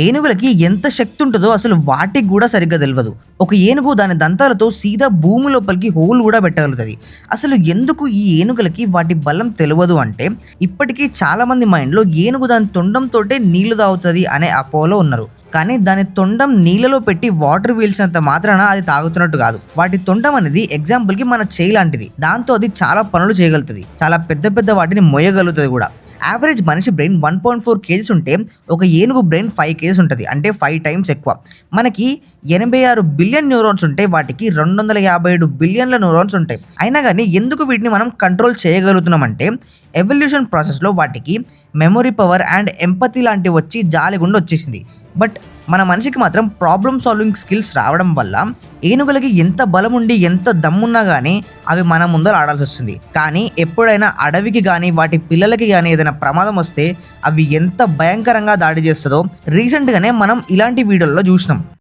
ఏనుగులకి ఎంత శక్తి ఉంటుందో అసలు వాటికి కూడా సరిగ్గా తెలియదు. ఒక ఏనుగు దాని దంతాలతో సీదా భూమి లోపలికి హోల్ కూడా పెట్టగలుగుతుంది. అసలు ఎందుకు ఈ ఏనుగులకి వాటి బలం తెలియదు అంటే, ఇప్పటికీ చాలా మంది మైండ్లో ఏనుగు దాని తొండంతోటే నీళ్లు తాగుతుంది అనే అపోలో ఉన్నారు. కానీ దాని తొండం నీళ్ళలో పెట్టి వాటర్ పీల్చినంత మాత్రాన అది తాగుతున్నట్టు కాదు. వాటి తొండం అనేది ఎగ్జాంపుల్కి మన చేయి లాంటిది. దాంతో అది చాలా పనులు చేయగలుగుతుంది, చాలా పెద్ద పెద్ద వాటిని మోయగలుగుతుంది కూడా. యావరేజ్ మనిషి బ్రెయిన్ 1.4 కేజీస్ ఉంటే ఒక ఏనుగు బ్రెయిన్ 5 కేజీస్ ఉంటుంది, అంటే 5 టైమ్స్ ఎక్కువ. మనకి 86 బిలియన్ న్యూరాన్స్ ఉంటాయి, వాటికి 257 బిలియన్ల న్యూరాన్స్ ఉంటాయి. అయినా కానీ ఎందుకు వీటిని మనం కంట్రోల్ చేయగలుగుతున్నామంటే, ఎవల్యూషన్ ప్రాసెస్లో వాటికి మెమొరీ పవర్ అండ్ ఎంపతి లాంటివి వచ్చి జాలిగుండా వచ్చేసింది. బట్ మన మనిషికి మాత్రం ప్రాబ్లమ్ సాల్వింగ్ స్కిల్స్ రావడం వల్ల ఏనుగులకి ఎంత బలం ఉండి ఎంత దమ్మున్నా కానీ అవి మన ముందర ఆడాల్సి వస్తుంది. కానీ ఎప్పుడైనా అడవికి కానీ వాటి పిల్లలకి కానీ ఏదైనా ప్రమాదం వస్తే అవి ఎంత భయంకరంగా దాడి చేస్తుందో రీసెంట్గానే మనం ఇలాంటి వీడియోల్లో చూసినాం.